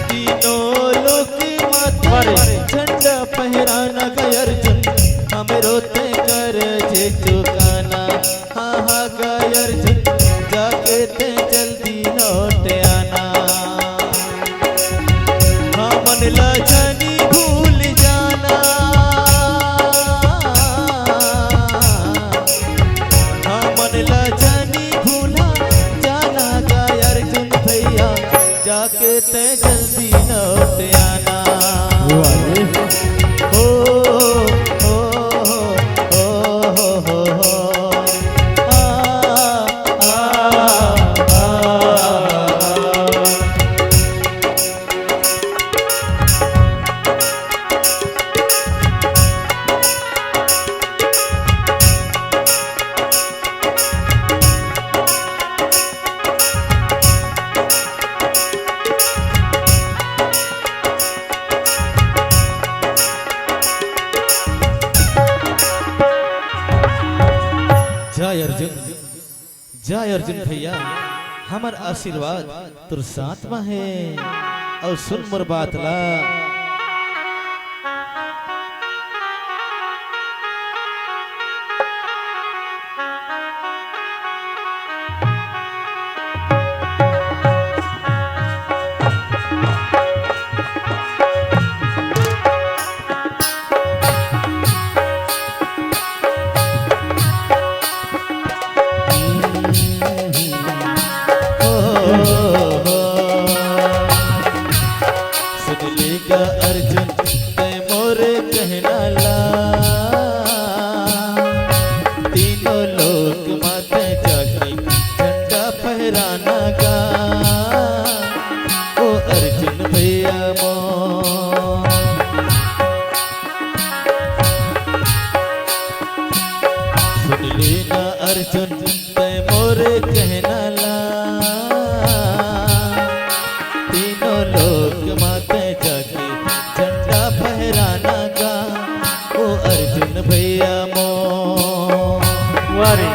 तीनों लोक माथे झंडा पहराना गए अर्जुन, हमें रोते कर जे चुकाना। हाँ हाँ गए अर्जुन, जाके ते जल्दी लौट आना। हाँ मन लाचानी भूल जाना, हाँ मन लाचानी भूला जाना। गए अर्जुन भैया, जाके ते जल्दी लौट आना। ओ ओ ओ ओ जय अर्जुन, जय अर्जुन भैया, हमार आशीर्वाद तुर साथ में है। और सुन मोर बात ला, अर्जुन ते मोरे कहना ला, तीनों लोक माथे जाके झंडा फहराना गा। ओ अर्जुन भैया मो, सुन लेना अर्जुन ते मोरे कहना ला, तीनों लोक माथे जाके झंडा फहराना गा। ओ अर्जुन भैया मो वारी।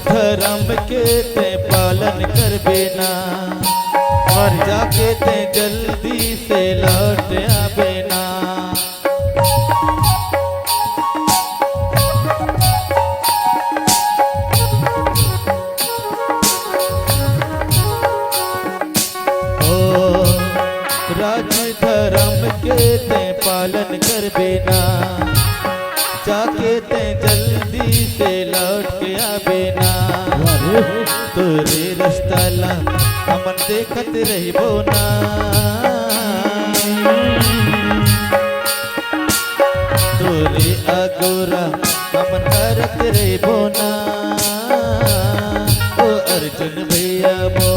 धर्म के ते पालन कर बेना, और जाके ते जल्दी से लौट आबेना। ओ राज धर्म के ते पालन कर बेना, जाके ते जल्दी से लौट के आबेना। तोरे रास्ता ला हमन देखत रहिबो ना, तोरे अगोरा हमन करत रहिबो ना। ओ अर्जुन भैया मो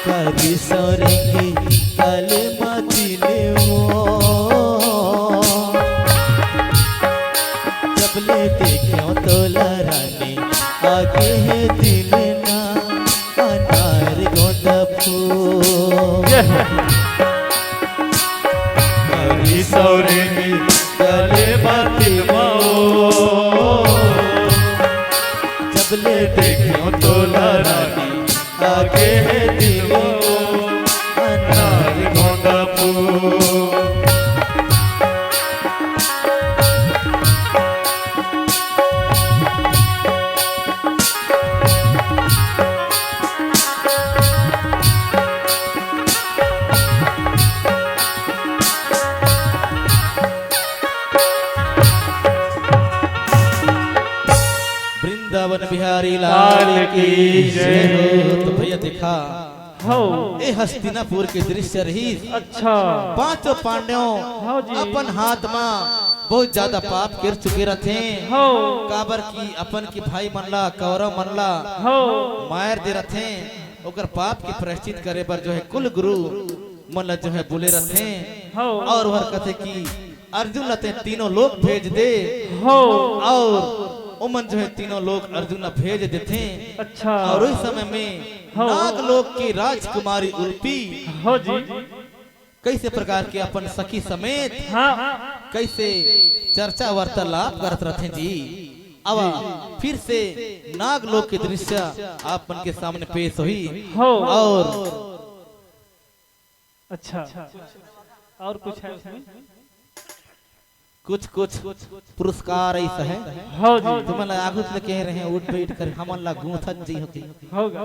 कभी सौरेंगी काले माती ले ले देखो तो रानी आगे है दिल ना अनार गोंदा फूल। हरी सौरे में गले बाती माओ, जब ले देखो तो रानी आगे है दिल अनार गोंदा फूल। वृंदावन बिहारी लाल की जय हो। तो भैया देखा हो ए हस्तिनापुर के दृश्य रही। अच्छा पांचों पांडवों अपन हाथ में बहुत ज्यादा पाप कर चुके रहते हो काबर की अपन की भाई मनला कौरव मनला हो मार दे रहते ओकर पाप के प्रायश्चित करे पर जो है कुल गुरु मन जो है बोले रहते हो और वह कहते कि अर्जुन लते तीनों लोग भेज दे हो और उमन जो है तीनों लोग अर्जुन भेज देते। अच्छा और उस समय में हो नागलोक की राजकुमारी उल्पी हो जी कैसे प्रकार के अपन सखी समेत हाँ कैसे चर्चा वार्तालाप करत रहते जी। अब फिर से नागलोक के दृश्य आपन के सामने पेश हुई हो और अच्छा और कुछ है उसमें कुछ कुछ पुरस्कार ऐसा है हो जी तुम्हें आगुत ले कह रहे हैं उठ बैठ कर हमन ला गूंथत जी होती होगा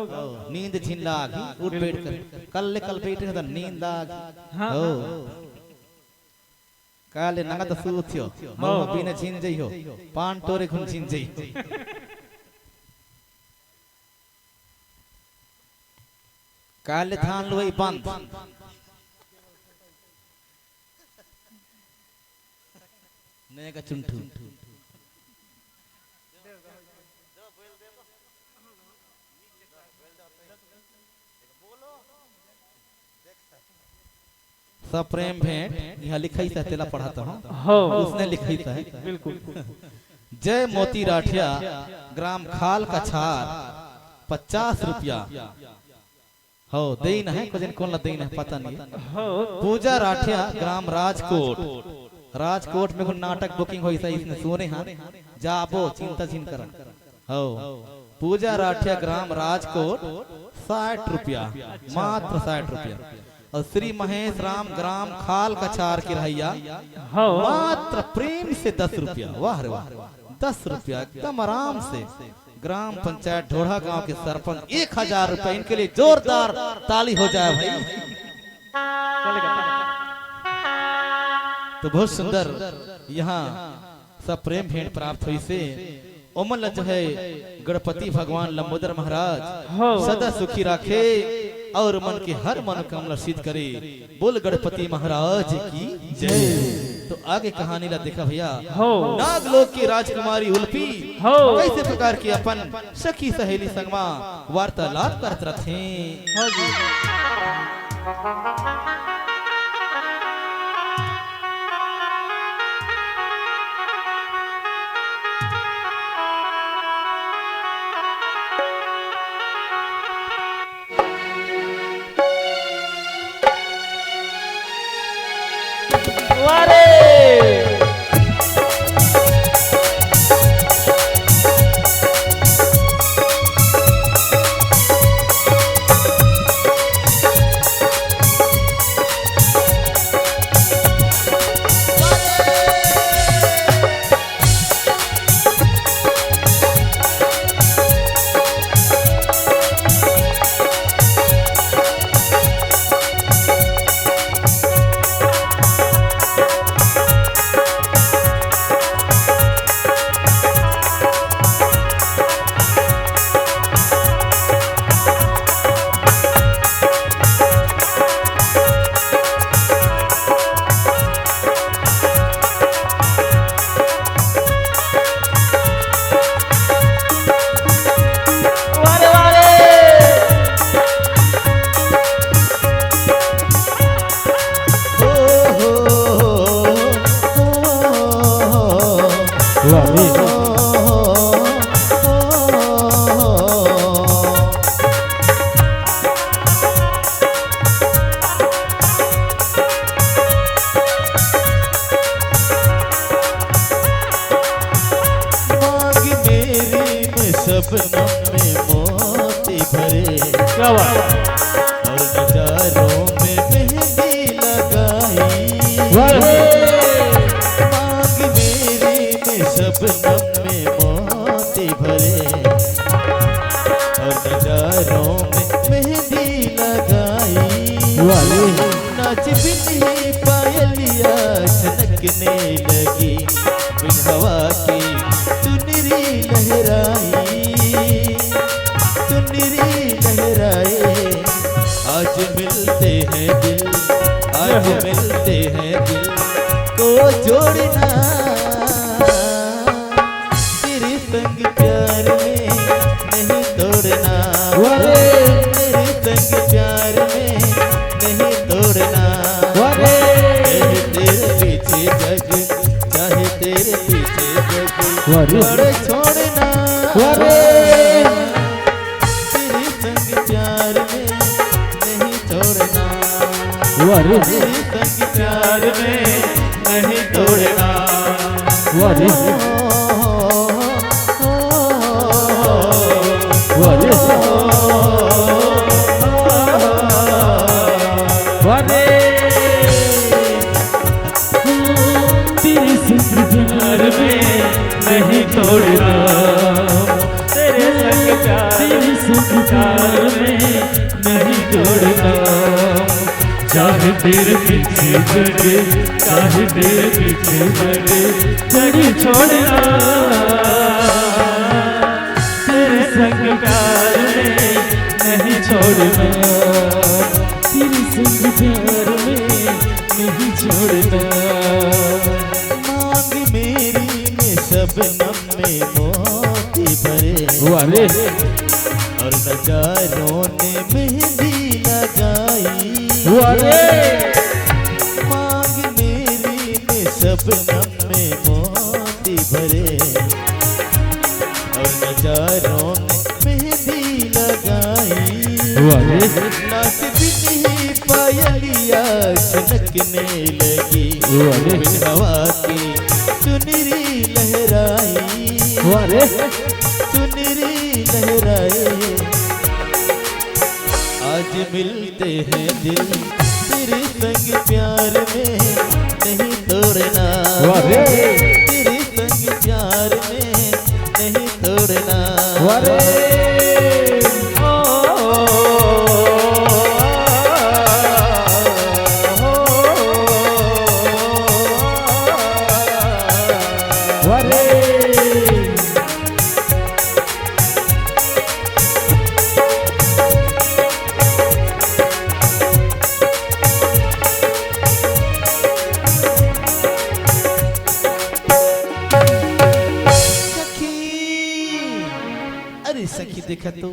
नींद झिन लागी उठ बैठ कर कल बैठे तो नींद आगी हाँ, हो काले नगद सूथियो मौ बिना झिन जई हो पान टोरे खुन झिन जई काले धान लोई बंद नेगा चुंठू सब प्रेम भेंट यहाँ लिखाई था तेला पढ़ाता हूँ हो उसने लिखाई था बिल्कुल जय मोती राठिया ग्राम खाल का छार 50 रुपया हो देन है कुछ कौन ला देन है पता नहीं हो पूजा राठिया ग्राम राजकोट में कोई नाटक बुकिंग हुई था इसने सुने हाँ जाबो चिंता चिन कर हो पूजा राठिया ग्राम राजकोट 60 रुपया मात्र 60 रुपया और श्री महेश राम ग्राम खाल कछार की रहिया हो मात्र प्रेम से 10 रुपया वाह रे वाह 10 रुपया एकदम आराम से ग्राम पंचायत ढोढ़ा गांव के सरपंच 1000 रुपया इनके लिए जोरदार ताली हो जाए भाई। तो बहुत सुंदर यहाँ सब प्रेम भेंट प्राप्त हुई से ओमन जो है गणपति भगवान लंबोदर महाराज सदा सुखी राखे और मन के हर मनोकामना सिद्ध करे। बोल गणपति महाराज की जय। तो आगे कहानी ला देखा भैया नागलोक की राजकुमारी उल्पी कैसे प्रकार की अपन सखी सहेली संगमा वार्तालाप करत रथे। सपनों में मोती भरे और नजारों में मेहंदी लगाई। मांग मेरी में सपनों में मोती भरे और नजारों में मेहंदी लगाई। नाच बिनी पायलिया छनकने लगी बिन हवा की चुनरी लहराई आज मिलते हैं दिल को जोड़ना वारे और छोड़ना वारे तेरे संग प्यार में नहीं छोड़ना वारे तेरे संग प्यार में नहीं तोड़ना वारे वारे वारे तेरे संग प्यार में नहीं छोड़ना तेरे संग प्यार में नहीं छोड़ना चाहे तेरे पीछे पड़े चाहे तेरे पीछे पड़े नहीं छोड़ना तेरे संग प्यार में नहीं छोड़ना तेरे संग प्यार में नहीं छोड़ना मांग मेरी में शबनम में मोती भरे वारे और नजारों ने मेहंदी लगाई वारे मांग मेरी में शबनम में मोती भरे और नजारों ने मेहंदी लगाई वारे नाच बिनी पायलिया छनकने लगी वारे बिन हवा की चुनरी लहराई वारे चुनरी लहराए आज मिलते हैं दिल तेरे संग प्यार में नहीं तोड़ना वारे तेरे संग प्यार में नहीं तोड़ना वारे वारे सखी अरे सखी देखा तो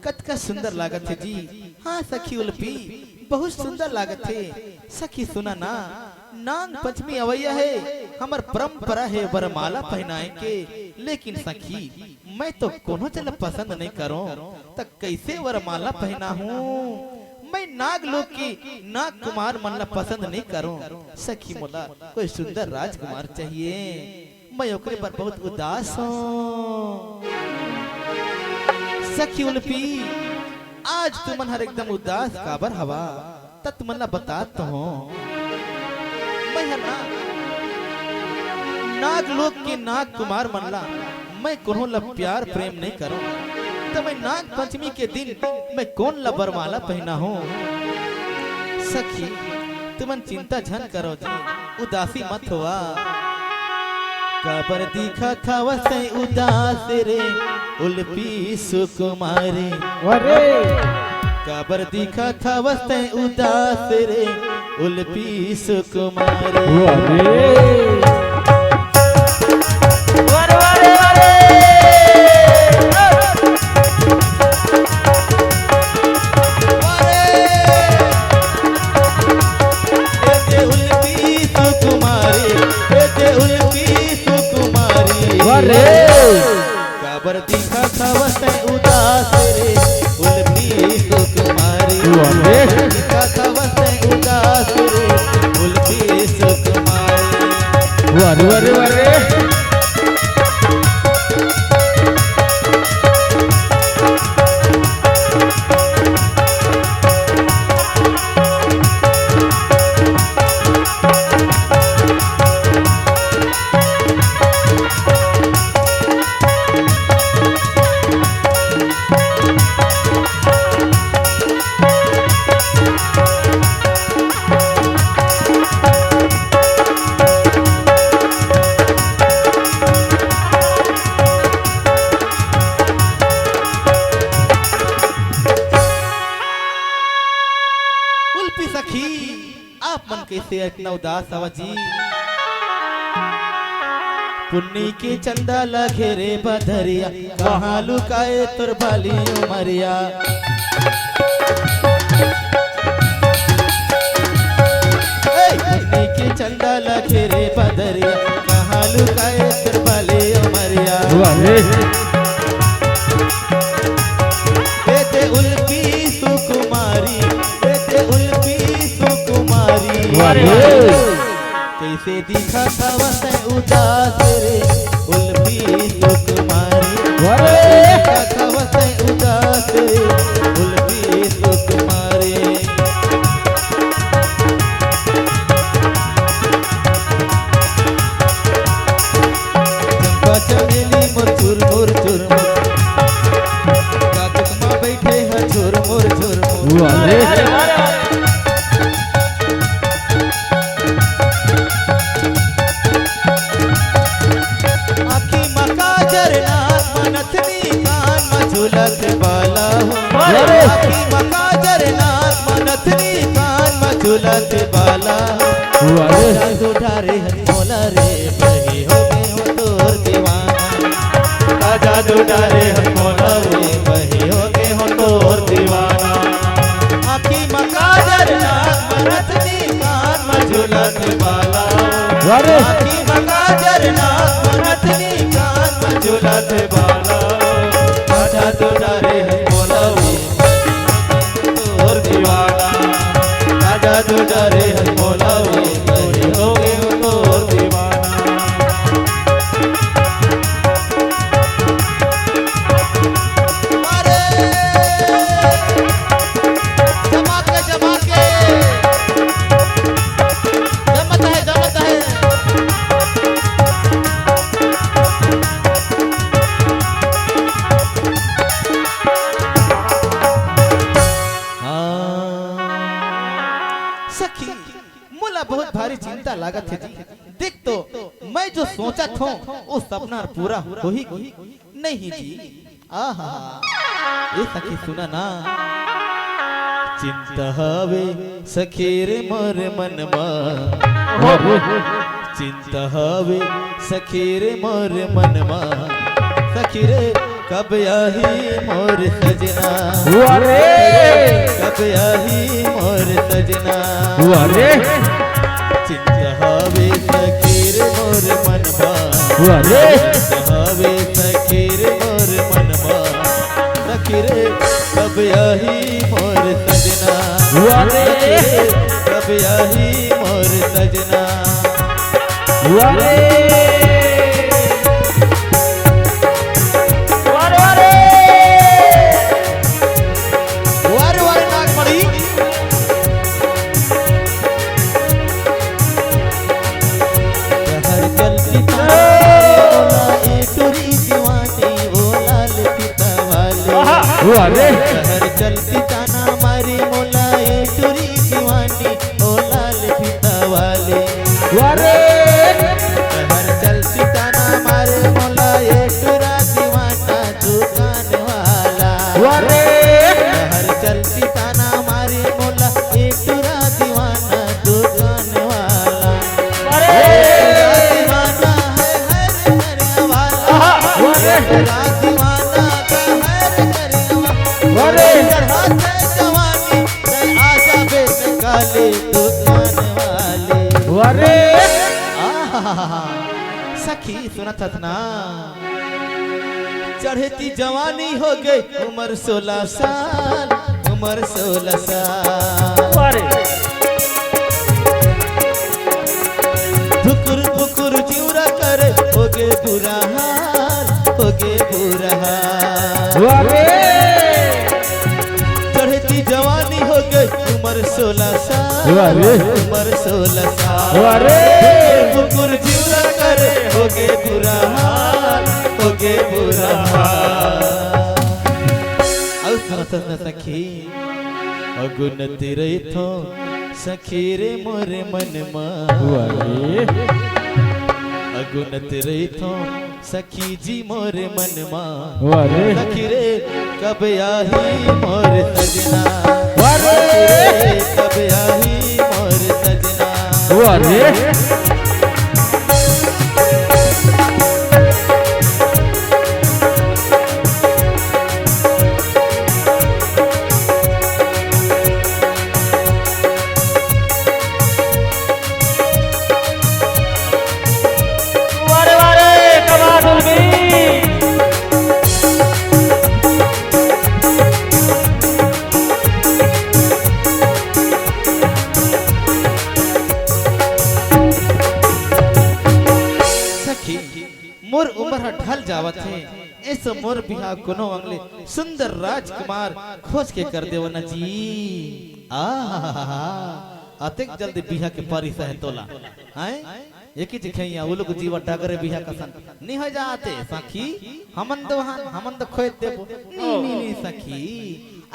कतका सुंदर लागत है जी। हाँ सखी उल्फी बहुत सुंदर लागत है। सखी सुना ना नाग पंचमी अवैया है हमार परंपरा है वरमाला पहनाए के लेकिन सखी मैं तो कोनो चल पसंद नहीं करो तक कैसे वरमाला पहना हूँ मैं नाग लोग की नाग कुमार मन ला पसंद नहीं करो सखी मोला कोई सुंदर राजकुमार चाहिए मैं ओकरे पर बहुत उदास हूँ। सखी उल्फी आज तुमन हर एकदम उदास काबर हवा तत मन ला बतात तो हो मैं हर नाग लोग के नाग कुमार मन ला मैं कोनो ला प्यार प्रेम नहीं करूं तो मैं नाग पंचमी के दिन मैं कौन ला वरमाला पहना हूँ। सखी तुमन चिंता झन करो जी उदासी मत हुआ काबर दिखा खावस उदास रे उल्फी सुकुमारी वारे काबर दिखा खावस उदास रे उल्फी सुकुमारी वारे वारे वारे वारे काबर दिखा खावस उदास रे उल्फी सुकुमारी वारे दिखा खावस उदास रे उल्फी सुकुमारी वारे वारे वारे कैसे इतना उदास हवा जी पुन्नी के चंदा लगे रे बधरिया कहाँ लुकाए तुर भाली उमरिया पुन्नी के चंदा लगे रे बधरिया कहाँ लुकाए तुर भाली उमरिया बेटे उल्फी सुकुमारी, बेटे उल्फी सुकुमारी। कैसे दिखा था वसे उदास रे उल्फी सुकुमारी, कैसे दिखा था वसे उदास रे उल्फी सुकुमारी। चंपा चमेली मोर चुर मोर चुर मोर, कातक माँ बैठे हैं चुर मोर चुर मोर। आखी मका जरनाथ मनथनी कान मझुलत बाला हो, आखी मका जरनाथ मनथनी कान मझुलत बाला हो। जादू डारे हथोला रे बही हो गए हो तोर दीवाना, जादू डारे हथोला रे बही हो गए हो तोर दीवाना। आखी मका जरनाथ मनथनी कान मझुलत बाला हो, आखी मका जरनाथ मनथनी कान मझुलत बाला हो। जादू डारे हथोला रे तोर दीवाना, जादू डारे हथोला रे बही हो गए हो तोर दीवाना। अरे जमा के जमत है जमत है। सखी मुला बहुत भारी चिंता लागत है जी। देख तो मैं जो सोचा था वो सपना पूरा हो ही नहीं जी। आहा ये सखी सुना ना, चिंता हवे सखी रे मोर मनमा, चिंता हवे सखी रे मोर मनमा। सखी रे कब आही मोर सजना, कब आही मोर सजना। चिंता हवे सखी रे मोर मनवा, चिंता हवे सखी रे मोर मनवा। सखी रे कब आही मोर सजना, कब आही मोर सजना। वारे वारे नागमणि कहर चलती ओला एक टुरी दीवानी ओ लाल पिता वाले। कहर चलती ताना मारी मोला एक टुरी दीवानी ओ लाल पिता वाले। कहर चलती ताना मारे मोला एक टुरा दीवाना दुकान वाला। कहर चलती ताना मारे मोला एक टुरा दीवाना दुकान वाला। दीवाना है करने वाला, तेरा दीवाना का है करने वाला। चढ़ा से जवानी से आजा बेच काले दुकान वाले। आहा सखी सुनत ना, चढ़ती जवानी हो गई उम्र 16 साल, उम्र 16 साल। धुकुर धुकुर जिउरा करे हो गे बुरा हाल, हो गे बुरा हाल। चढ़ती जवानी हो गई उम्र 16 साल, उम्र 16 साल। धुकुर जिउरा करे हो गे बुरा हाल, हो गे बुरा हाल। सुनत सखी अगुन तेरे थो सखी रे मोर मनमा, अगुन तेरे थो सखी जी मोर मनमा। सखी रे कब आही मोर सजना, सखी रे कब आही मोर सजना। इस मोर बिहा कोनो अंगले सुंदर राजकुमार खोज के कर देव न जी। अतेक जल्दी बिहा के पारी सह तोला हैं एक ही दिखैया वो लोग जीवा टागरे बिहा कसन नहीं हो जाते सखी हमन तो खोज देबो नहीं सखी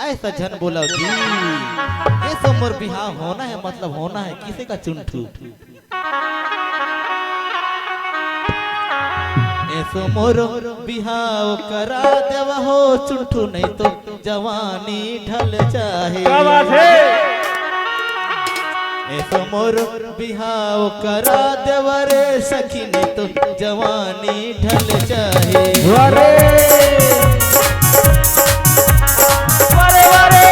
ऐसा जन बोला जी। ये सब मोर बिहा होना है मतलब होना है किसी का चुंठू ऐसो मोरो बिहाव करा देवा हो चुंठू नहीं तो जवानी ढल जाए। क्या बात है? ऐसो मोरो बिहाव करा देवा रे सखी नहीं तो जवानी ढल जाए। वारे वारे वारे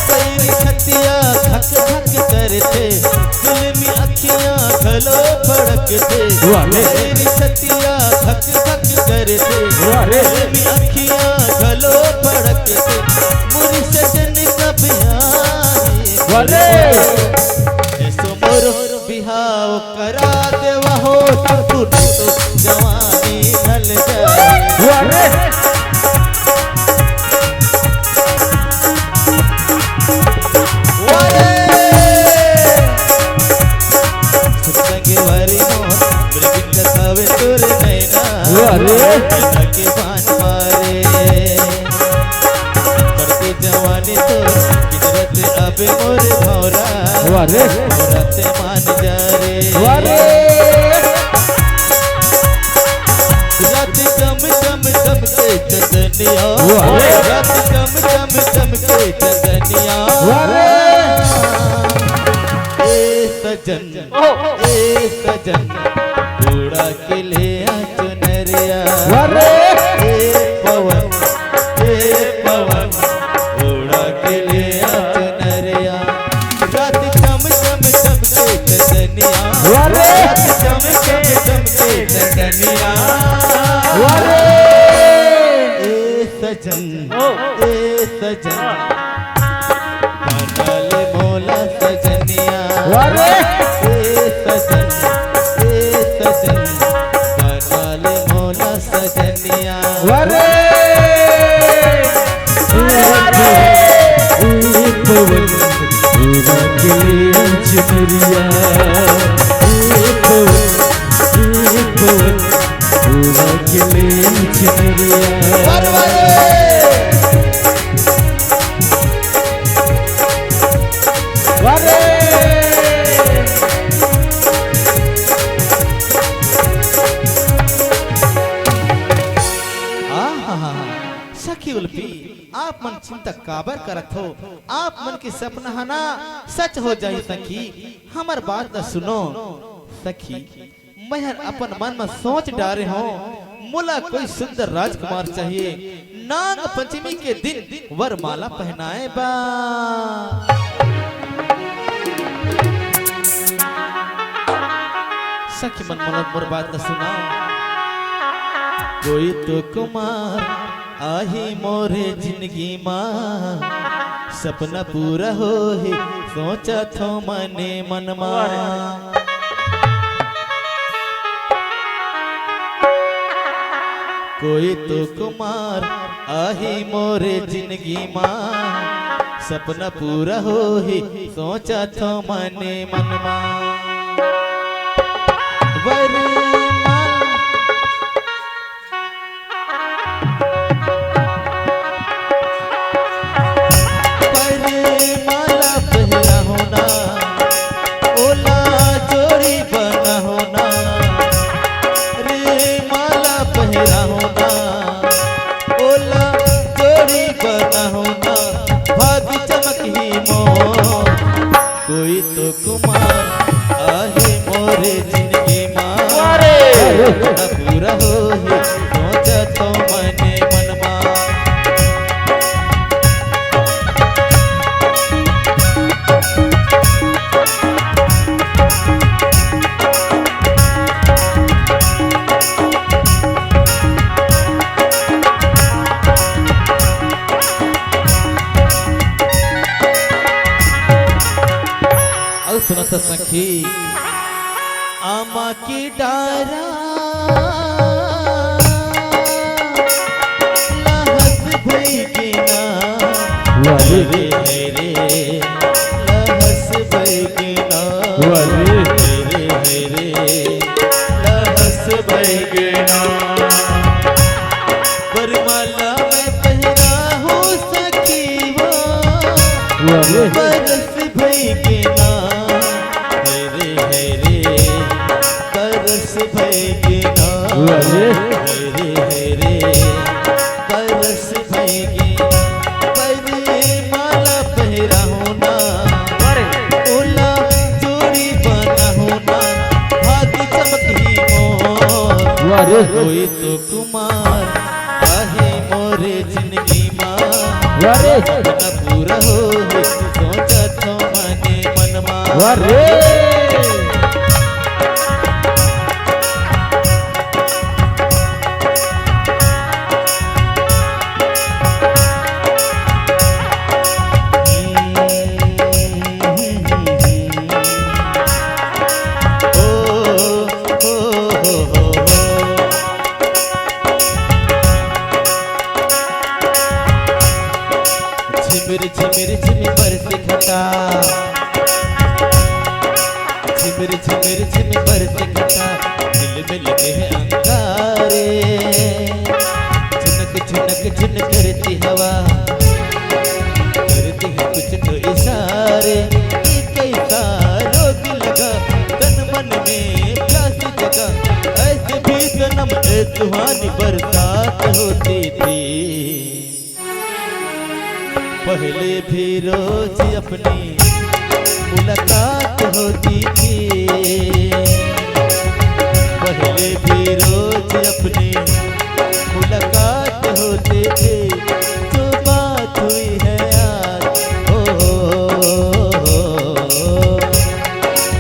तेरी खतिया धक धक करते जुल्मी अखियां घलो फड़कते। तेरी छतिया धक धक करते जुल्मी अखियां घलो फड़कते। मुरी सजन का बिहार ऐसो मोरो बिहाव करा देवा हो तू तो जवानी ढल जाए। के बान मारे करती जवानी तो किदरत अब मोर भौरा औरत मान जा रे। रात कम कम कम के चंदनिया रात कम कम कम के चंदनिया। ए सजन उड़ा के ले पवन उड़ा के ले चुनरिया। रात कम कम कम के चंदनिया रात कम कम कम के चंदनिया। ए सजन बनल मोला सजनिया। ए सजन बनल मोला सजनिया। सखी उल्फी आप मन चिंता काबर करत हो आप मन के सपना हना सच हो जाए सखी। हमार बात न सुनो सखी मैं अपन मन में सोच डारे हो मुला कोई सुंदर राजकुमार चाहिए नाग पंचमी के दिन वरमाला पहनाए बा। सखी मन मोर बात न सुना कोई तो कुमार आही मोरे जिंदगी माँ सपना पूरा हो ही सोचा थो मने मन माँ। कोई तो कुमार आही मोरे जिंदगी माँ सपना पूरा हो ही सोचा थो मने मन माँ। कोई तो कुमार आहे मोरे जिंदगी माँ पूरा हो ही सोचा तो मने मन माँ। सुनत सखी आमा की डारा वारे रे रे लहस बैगना वारे रे लहस बैगना वरमाला में पहरा हूँ सखी वो वारे बरस बैगना रे बरस बैगना वारे रे बरस बैगना माला पहरा होना ओला जोड़ी बना होना भाग्य चमकी मोर वारे कोई तो कुमार आहे मोरे जिंदगी माँ वारे न पूरा हो सोचा तो मने मनमा वारे झिमिर झिमिर झिमिर बरस घटा झिमिर झिमिर झिमिर बरस घटा दिल में लगे हैं अंगारे झुनक झुनक झुन करती हवा करती है कुछ तो इशारे कैसा रोग लगा तन मन में प्यास जगा ऐसे भी सनम सुहानी बरसात होती थी पहले भी रोज अपनी मुलाकात होती थी पहले भी रोज अपनी मुलाकात होती थी जो बात हुई है आज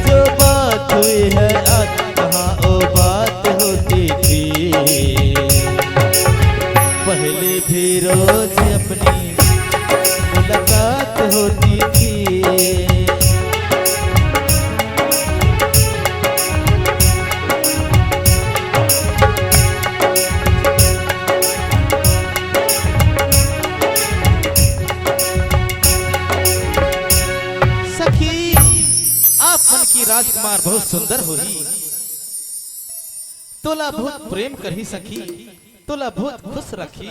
जो बात हुई है आज कहाँ वो बात होती थी पहले भी रोज अपनी मुलाकात होती थी सखी आप मन की राजकुमार बहुत सुंदर हो ही तोला बहुत प्रेम करही सखी तोला बहुत खुश रखी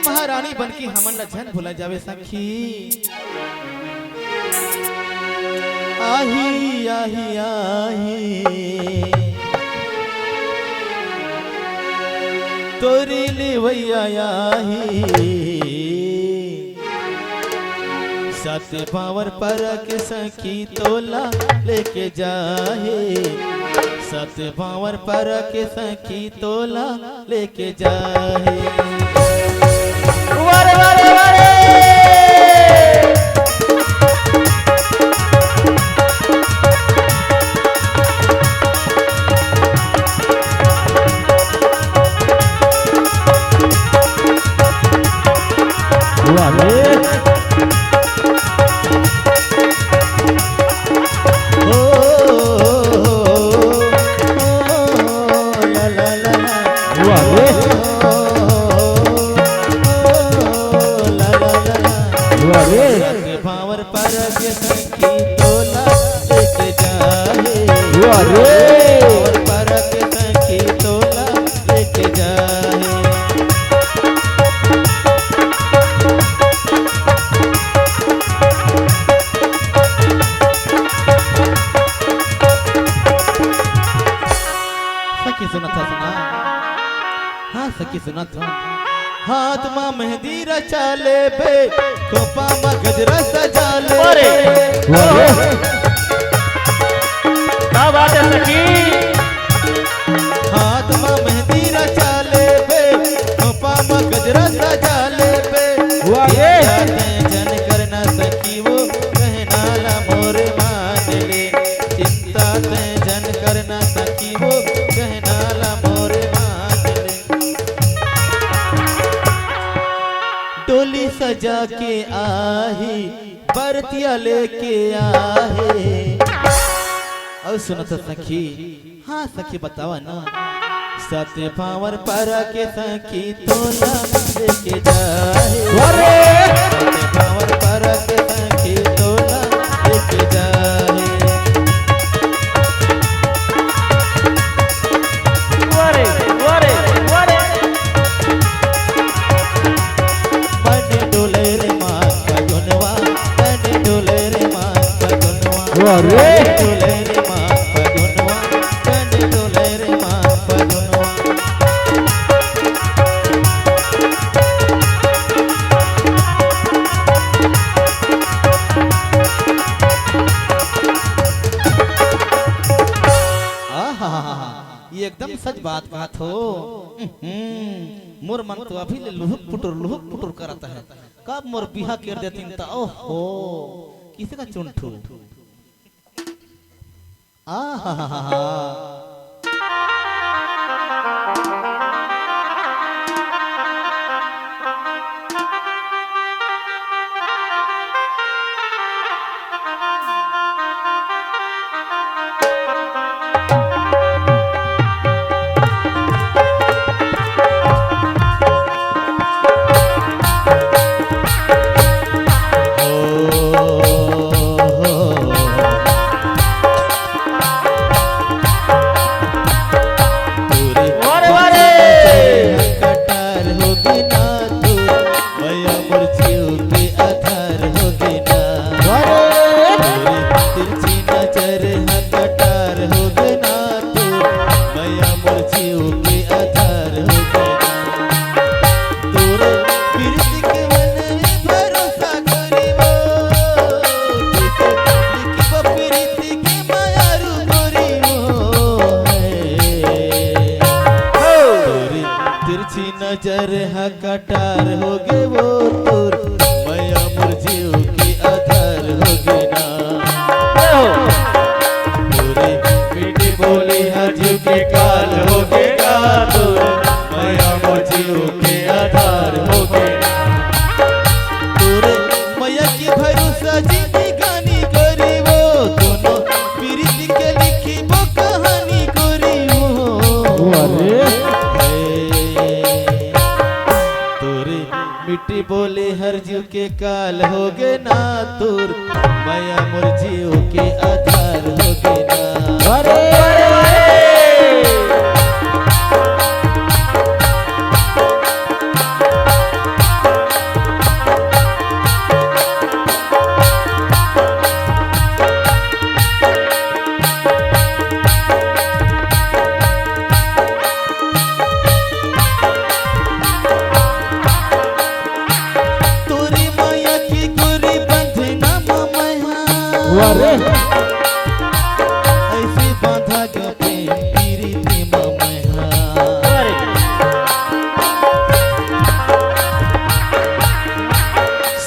महारानी बनकी हमन ला झन भुला जावे सखी आही आही आही तोरी लेवैया आही सात पावर पर के सखी तोला लेके जाहे सात पावर पर के सखी तोला लेके जाहे वारे वारे वारे भावर पर के सखी तोला लेके जाहे भावर पर के सखी तोला लेके जाहे सखी सुना था सुना हाँ सखी सुना था हाथ माँ मेहंदी रचा ले बे खोपा माँ गजरा सजा ले वारे वारे क्या बात है सखी हाथ माँ मेहंदी रचा ले बे खोपा माँ गजरा सजा ले बे वारे जन करना सखी वो कहना ला मोर मान ले चिंता ते जन करना सखी वो कहना ला मोर मान ले डोली सजा के आही बरतिया लेके आहे और सुनो तो सखी, हाँ सखी बतावा ना, सत्य पावर पर के सखी तोला लेके जाए, सत्य पावर पर के सखी तोला लेके जाए। वारे वारे वारे बने डोले रे माँ का गुनवा, बने डोले रे माँ का गुनवा, वारे डोले रे माँ का गुनवा, बने डोले रे माँ का गुनवा। ये एकदम सच बात कहा थो। मोर मन तो अभी ले लुहुक पुटुर करता है, कब मोर बिहा कर देती ता ओहो किसी का चुंठू। वारे वारे कटार होगी ना तू, भैया मुर्चियों के आधार होगी ना, तिरछी नजर है कटार होगी ना तू, भैया मुर्चियों के आधार होगी ना। तोरे प्रीति के मन में भरोसा करीबो, लिखिबो प्रीति के मायारू करीबो। तोरी तिरछी नजर है कटार होगे वो तोर, मैया मुर्जियों की आधार होगी ना। तोरी मीठी बोली हजू के काल होगे ना तोर, मैया मुर्जियों के आधार होगे ना। तोरे मैया की भरोसा जिंदगानी करी वो, दोनों प्रीति के लिखी वो कहानी करी वो। वारे तोरे मिट्टी बोले हर जीव के काल होगे ना तोर, माया मोर जीव के आधार होगे ना। वारे तोरी माया की गोरी बंधना माया, वारे ऐसे बांधा जो प्रेम प्रीति माया। वारे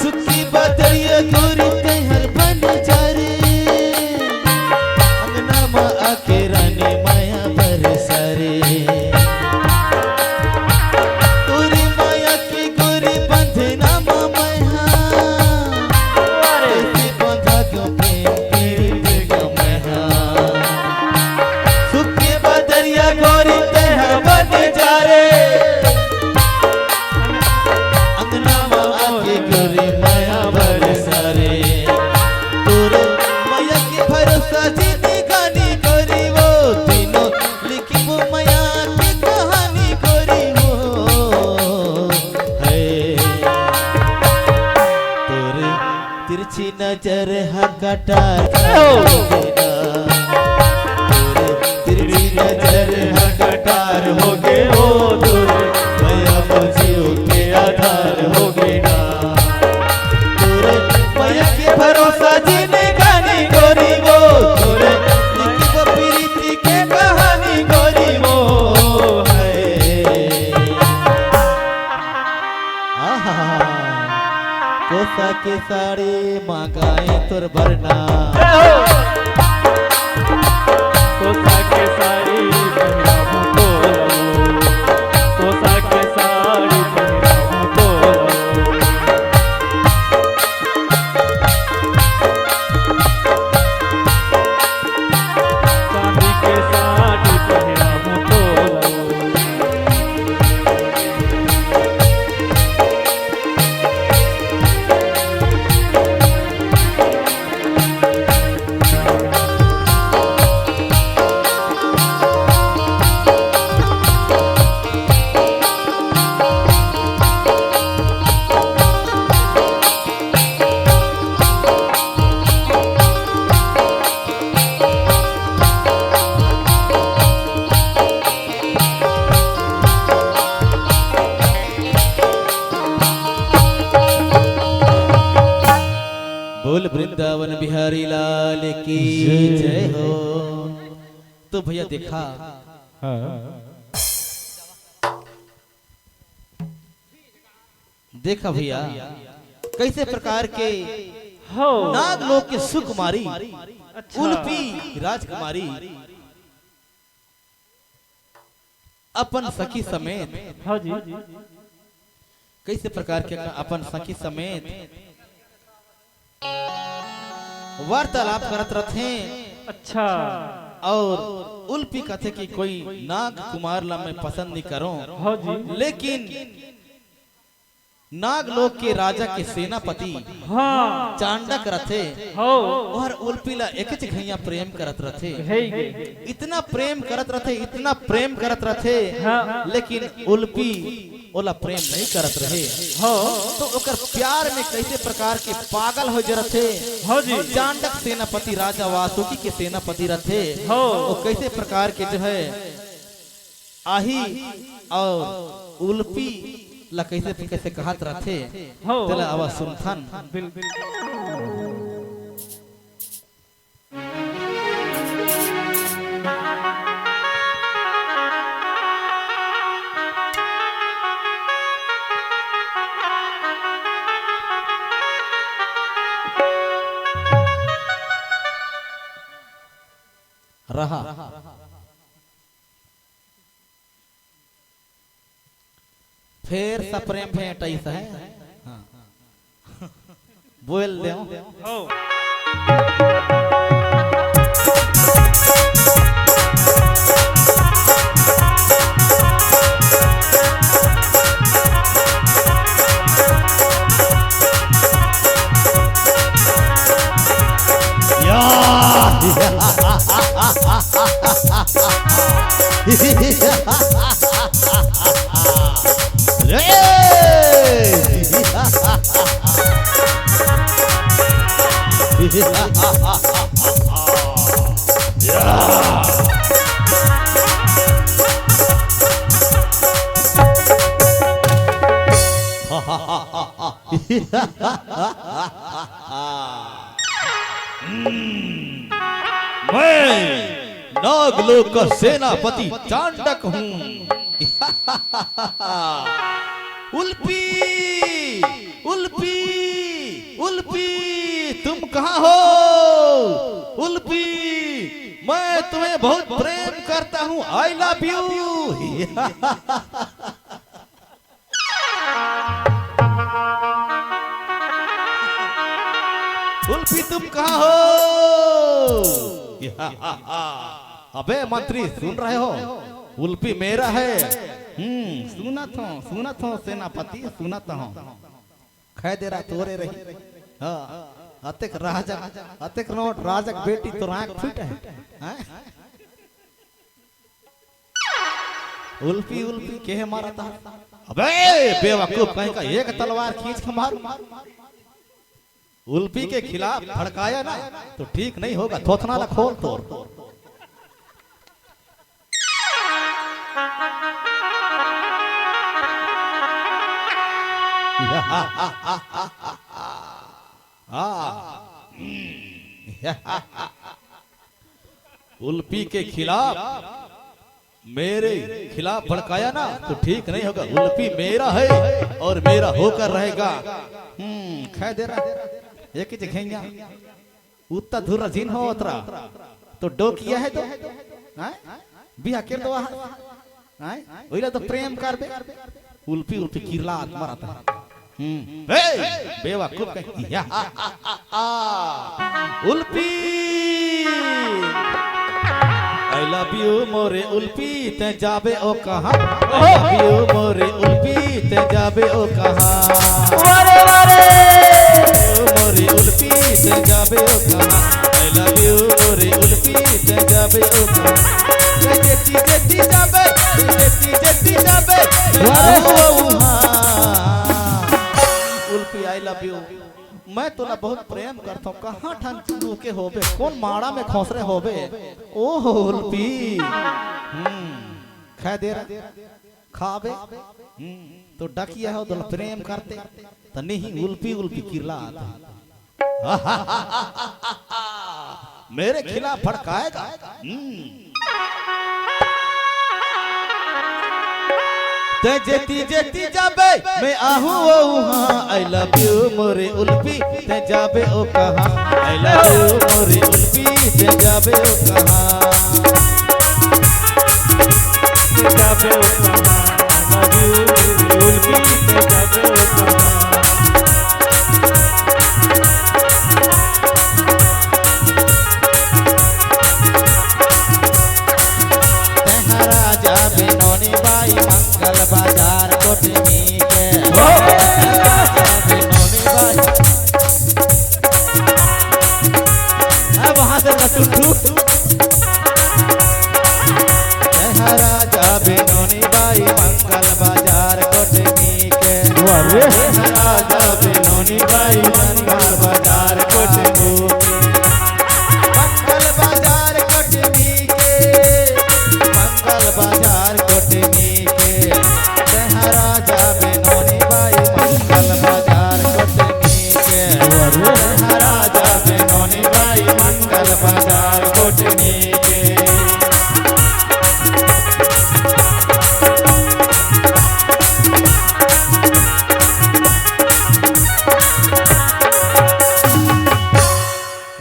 सुखी बदरिया गोरी कहर बन जा रे, अंगना माँ आके रानी माया बरसा रे। तोरी माया की गोरी बंधना माया, वारे ऐसे बांधा क्यों प्रेम प्रीति का माया। सुखी बदरिया गोरी कहर बन जा रे, अंगना माँ आके गोरी माया बरसा रे। तोरे माया के भरोसा जिंदगानी करी वो, तीनों लिखी वो माया की कहानी करी वो। है तोरे तिरछी नजर है कटार होगे ना, तोरे तिरछी नजर है कटार होगे वो तोरे, माया मुझे के आधार होगे ना। तोरे माया के भरोसा जिंदगानी गोरी वो, तोरे लिखी वो प्रीति के कहानी गोरी वो। है कोसा के साड़ी मांगाए तुर भरना, कोसा के साड़ी पहिराऊं तो, कोसा के साड़ी पहिराऊं तो। बोल वृंदावन बिहारी लाल की जय हो। तो भैया देखा हाँ देखा भैया कैसे प्रकार के हो नाग लोग के सुकुमारी अच्छा। उल्पी राजकुमारी अपन सखी समेत हाँ जी कैसे प्रकार के अपन सखी समेत वार्तालाप करत रथे। अच्छा और उल्पी कहते कि कोई नाग कुमार ला मैं पसंद नहीं करूं, हाँ जी लेकिन नाग लोक के राजा के सेनापति हाँ चांडक रथे हो और उल्पीला एक घैया प्रेम करत रथे। है ही इतना प्रेम करत रथे, इतना प्रेम करत रथे, हाँ। लेकिन उल्पी ओला प्रेम नहीं करत रहे। हो तो ओकर प्यार में कैसे प्रकार के पागल हो जरथे। हाँ जी चांडक सेनापति राजा वासुकी के सेनापति रथे। हो और कैसे प्रकार के जो है आही और उल्पी ला कैसे कैसे कहत रथे। हो तेला आवाज सुनथन। बिल्कुल रहा फिर सप्रेम भेंट ऐसा है। हाँ। बोल दे हो मैं नागलोक का सेनापति चांडक हूँ। उल्पी उल्पी उल्पी तुम कहाँ हो? उल्पी मैं तुम्हें बहुत प्रेम करता हूँ। I love you. उल्पी तुम कहाँ हो? अबे मंत्री सुन रहे हो? उल्पी मेरा है। सुनत हो सेनापति सुनत हो। खै दे रहा तोरे रही। हाँ अतेक राजा अतेक नोट राजक बेटी तो आँख फिट है। हाँ? उल्पी उल्पी के मारा था। अबे बेवकूफ कहीं का एक तलवार खींच के मारू। उल्पी के खिलाफ भड़काया ना तो ठीक नहीं होगा। थोथना ला खोल तोड़। उल्पी के खिलाफ मेरे खिलाफ भड़काया ना तो ठीक नहीं होगा। उल्पी मेरा है और मेरा होकर रहेगा। खै दे रहा एक ही जगह उतना धुर जिन हो उतरा तो डोकिया है तो बिहा कर दो वही तो प्रेम कर बे। उल्पी उल्पी किरला मरता बेवकूफ उल्पी आई लव यू मोरे उल्पी ते जाबे ओ कहां। आई लव यू मोरे उल्पी ते जाबे ओ कहां। वारे वारे मोरे उल्पी ते जाबे ओ कहां। आई लव यू मोरे उल्पी ते जाबे ओ कहां। जेती जेती जाबे जेती जेती जाबे उल्पी आई लव यू मैं तोला बहुत प्रेम करता हूँ। कहाँ ठन तू के होबे कौन माड़ा में खोसरे होबे। ओह उल्पी खा दे रहा खाबे तो डकिया हो तो प्रेम करते तो नहीं उल्पी उल्पी किरला आता। मेरे खिलाफ भड़काएगा। ते जेती जेती जाबे मैं आहू ओ हाँ आई लव यू मोरे उल्फी ते जाबे ओ कहाँ आई लव यू मोरे उल्फी ते जाबे ओ कहाँ ते जाबे ओ कहाँ लव यू उल्फी ते जाबे ओ कहाँ मंगल बाजार कोटमी के वहां से राजा बेनोनी बाई मंगल बाजार कोटमी के राजा बेनोनी बाई मंगल बाजार कोटमी मंगल बाजार कोटमी के मंगल बाजार कोटमी राजा बेनोनी बाई मंगल बाजार कोटमी के राजा बेनोनी बाई मंगल बाजार कोटमी के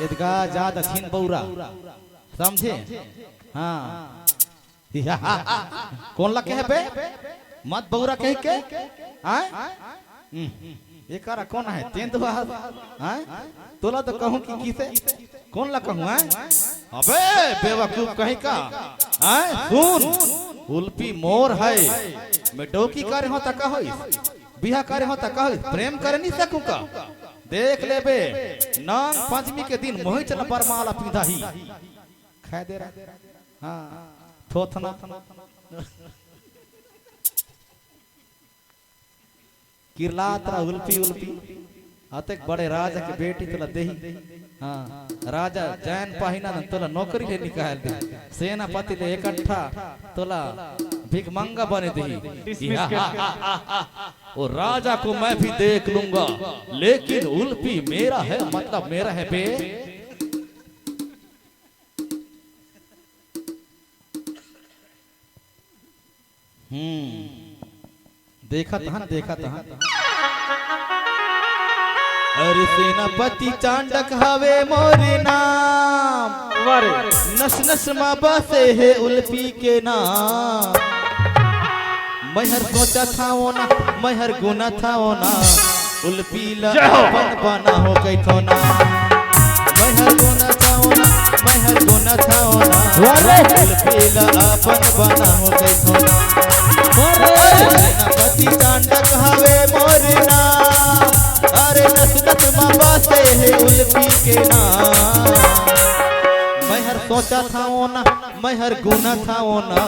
ईदगाह जा दक्षिण बौरा समझे। हाँ कौन ला कहे पे मत बौरा कह के ये करा कौन है तेंद तोला तो कहूं कि किसे कौन ला कहूं अबे बेवकूफ कहीं का सुन उल्फी मोर है मैं डोकी करे हो तक हो बिहा करे हो तक प्रेम करे नहीं सकूं का देख ले बे नाग पंचमी के दिन मोहि चल बरमाला पीधा ही खा दे रहा हाँ थोथना किरलात्रा उल्फी उल्फी अतक बड़े राजा के बेटी तुला देही हाँ राजा जैन पाहिना तुला नौकरी ले निकाल दे सेनापति ले इकट्ठा तुला भिखमंगा बने देही और राजा को मैं भी देख लूंगा लेकिन उल्फी मेरा है मतलब मेरा है बे। देखा था अरे सेनापति चांडक हवे मोरे नाम नस नस माँ बसे है उल्फी के नाम मैं हर सोचा था वो ना मैं हर गुना था वो ना उल्फी ला अपन बना हो गई थो ना मैं हर गुना था वो ना मैं हर गुना था वो ना उल्फी ला अपन बना हो गई थो ना सेनापति चांडक हवे मोरे नाम अरे नस नस माँ बसे है उल्फी के नाम मैं हर सोचा था वो ना मैं हर गुना था वो ना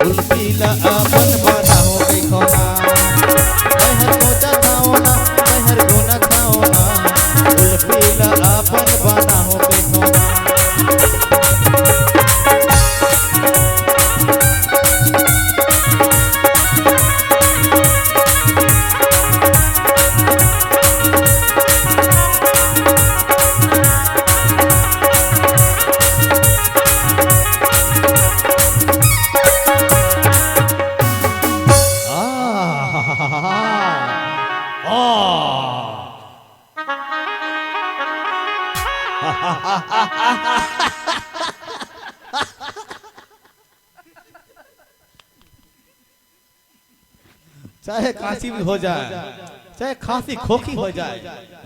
उल्फी ला अपन बना हो गई खोना मैं हर सोचा था वो ना मैं हर गुना था वो ना उल्फी ला अपन बना हो गई खोना। चाहे काशी भी हो जाए चाहे खांसी खोखी हो जाए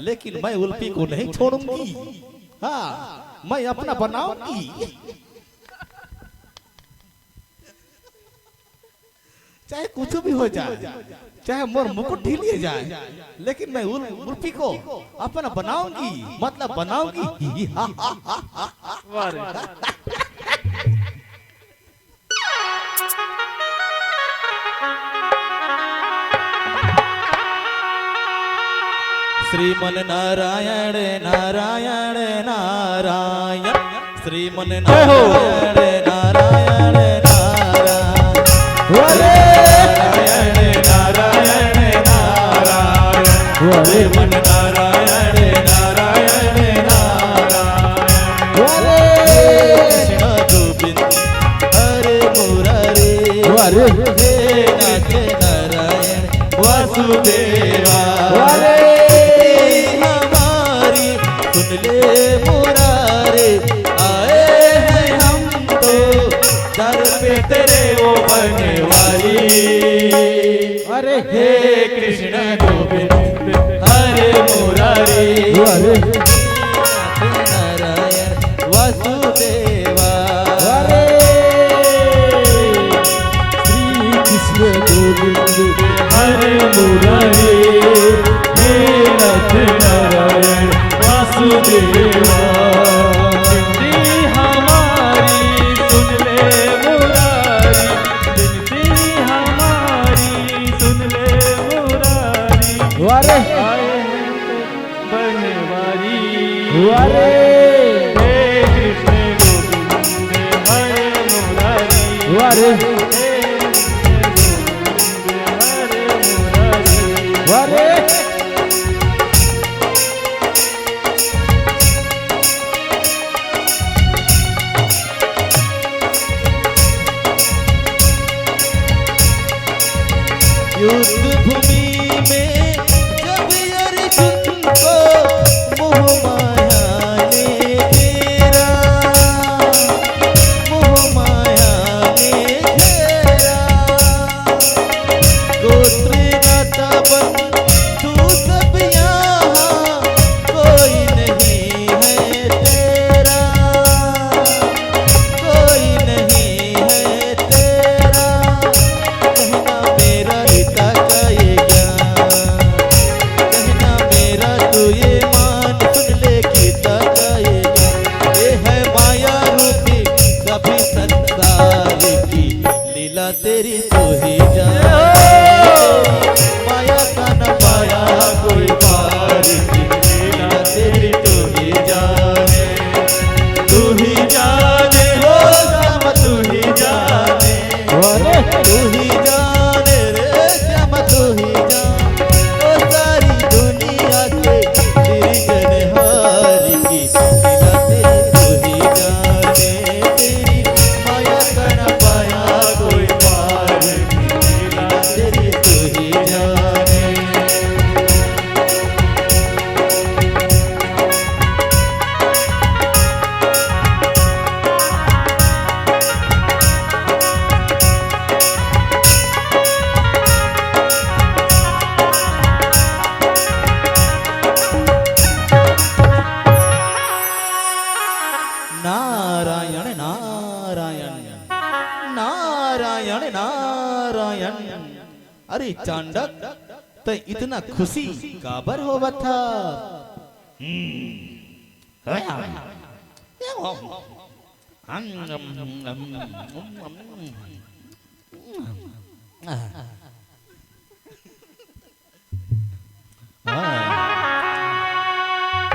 लेकिन मैं उल्फी को नहीं छोड़ूंगी। हाँ मैं अपना बनाऊंगी चाहे कुछ भी हो जाए चाहे मोर मुकुट ढीलिए जाए लेकिन मैं उल्फी को अपना बनाऊंगी मतलब बनाऊंगी। श्रीमन नारायण नारायण नारायण श्रीमन नारायण नारायण नारायण नारायण नारायण श्रीमन नारायण नारायण ले मुरारे, आए हैं हम तो दर पे तेरे वो बनवारी। अरे हे कृष्ण गोविंद हरे मुरारी, अरे नारायण वासुदेवा। अरे श्री कृष्ण गोविंद हरे मुरारी, हे नाथ नारायण वासुदेवा। विनती हमारी सुन ले मुरारी, विनती हमारी सुन ले मुरारी। अरे आए हैं बनवारी, अरे हे कृष्ण गोविंद हरे मुरारी, अरे हे कृष्ण गोविंद हरे मुरारी। अरे युद्ध भूमि में जब अर्जुन को मोह माया ने घेरा, मोह माया ने घेरा, गोत्र गाता बन तू सब यहाँ, कोई नहीं है तेरा, कोई नहीं है तेरा। कहना मेरा पिता का ये ज्ञान, कहना मेरा तू ये मान, सुन ले गीता का ये ज्ञान। ये है माया रूपी सभी संसार की लीला, तेरी तू ही जाने, माया का न पाया कोई पार की लीला, तेरी तू ही जाने, तू ही जाने हो राम, तू ही जाने, अरे तू ही जाने रे श्याम, तू ही जाने। ओ सारी दुनिया के सृजनहार की लीला, तेरी तू ही जाने, तेरी माया का न पाया कोई पार की लीला, तेरी तू ही जाने। नारायण नारायण नारायण नारायण। अरे चांडक तो इतना खुशी काबर होवा था?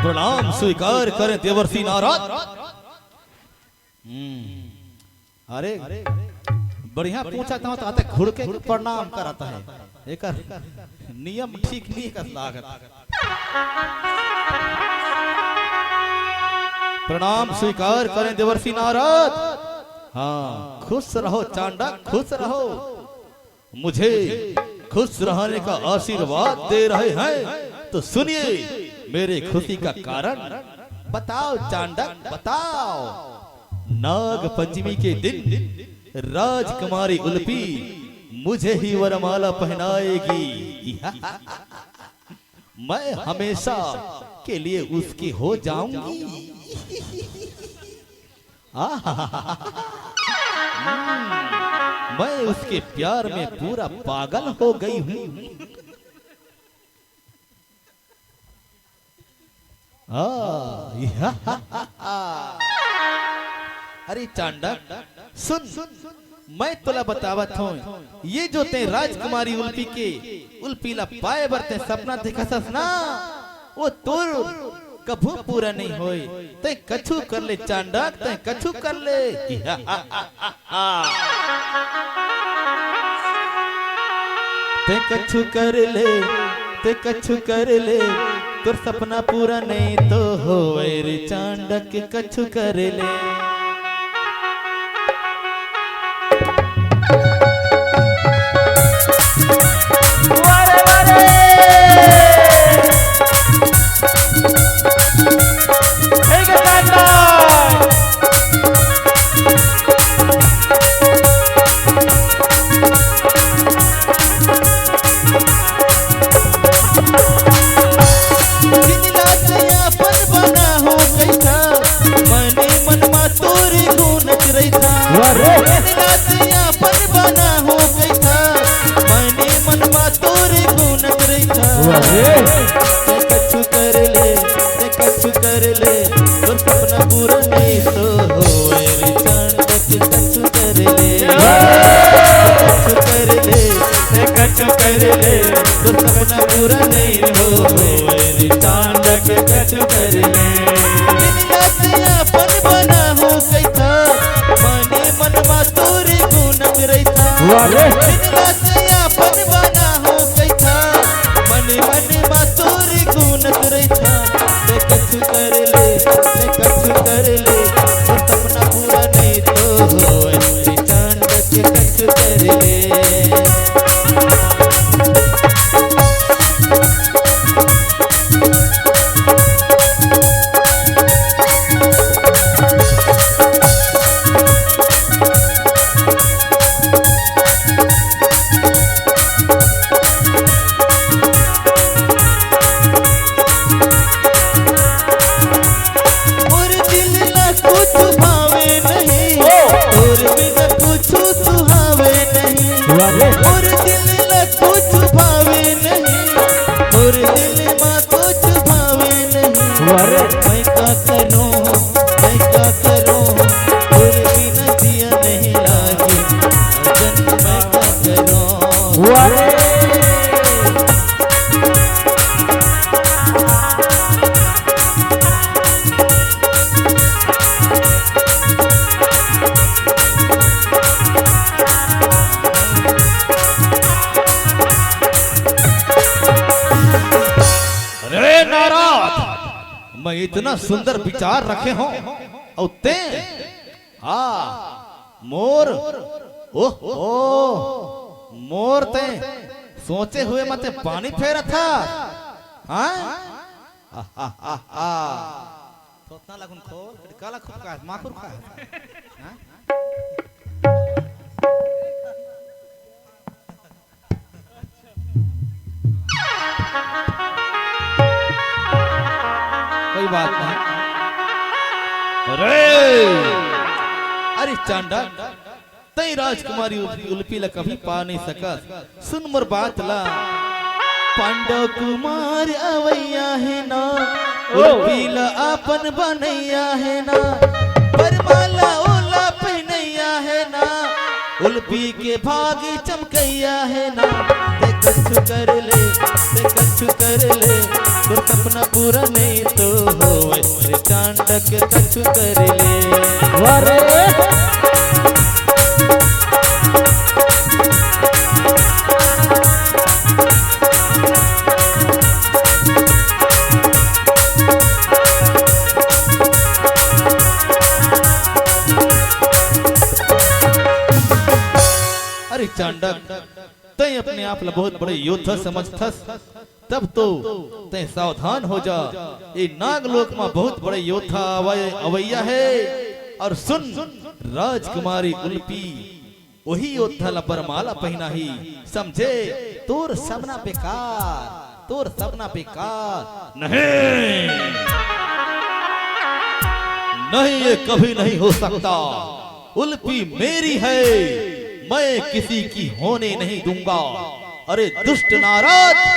प्रणाम स्वीकार करें देवर्षि नारद। अरे बढ़िया पूछा था तो आते घुड़ के प्रणाम कराता है, एक नियम ठीक नहीं कर लागत। प्रणाम स्वीकार करें देवर्षि नारद। हाँ खुश रहो चांडक, खुश रहो, मुझे खुश रहने का आशीर्वाद दे रहे हैं तो सुनिए मेरे खुशी का कारण। बताओ चांडक बताओ। नाग पंचमी के दिन राजकुमारी उल्पी मुझे ही वरमाला पहनाएगी। मैं हमेशा के लिए उसकी हो जाऊंगी। मैं उसके प्यार में पूरा पागल हो गई हूँ। अरे चांडक सुन, मैं तुला बतावत हूँ, ये जो ते राजकुमारी उल्पी के उल्पीला पाए बरते सपना देखसस ना, वो तोर कभू पूरा नहीं होए। ते कछु कर ले चांडक, ते कछु कर ले। ते कछु कर ले, ते कछु कर ले, तोर सपना पूरा नहीं तो होए रे चांडक, कछु कर ले। एक चांदा जिनला से अपन बना हो गई था मने मन मा तोरे गुनच रही था वारे जिनला से अपन बना हो गई था मने मन मा तोरे गुनच रही था वारे ते कछु कर ले ते कछु कर ले तोर सपना पूरा नहीं तो होए रे चांदक कछु कर ले कछु कर ले ते कछु कर ले तोर सपना पूरा नहीं होए रे चांदक कछु कर ले जिनला से अपन बना हो गई था मने मन मा तोरे गुनच रही था वारे जिनला से अपन बना हो गई था मने मन मा तोरे गुनच रही था ते कछु कर ले ते कछु कर ले तो सपना पूरा नहीं तो होए रे चांदक कछु कर ले और दिल ला कुछ भावे नहीं और बिना कुछ सुहावे नहीं वारे और दिल ला कुछ भावे नहीं और दिल में कुछ भावे नहीं वारे मैं क्या करूं मैं क्या करूं और बिना जिया नहीं लागे जन मैं क्या करूं वारे अरे नाराज मैं इतना सुंदर विचार रखे हो और ते मोर ओहो मोर ते सोचे हुए मते पानी फेरा था सोचना लगन खोल काला खुद का माखुर का कोई बात नहीं अरे अरे चांडा तई राजकुमारी उल्पी ला कभी पा नहीं सका सुन मोर बात ला पांडव कुमार अवैया है ना उल्पी ला अपन बनैया है ना परमाला ओला पहनैया है ना उल्पी के भागी चमकैया है ना ते कछु कर ले ते कछु कर ले तो सपना पूरा नहीं तो होए रे चांडक कछु कर ले वारे अरे चांडक तय अपने आप ला बहुत बड़े योद्धा समझथस तब तो तय सावधान हो जा ये नागलोक में बहुत बड़े योद्धा अवैया है और सुन राजकुमारी उल्पी वही योद्धा ला बरमाला पहना ही समझे तोर सपना बेकार नहीं नहीं ये कभी नहीं हो सकता उल्पी मेरी है मैं किसी की होने नहीं दूंगा अरे दुष्ट नारद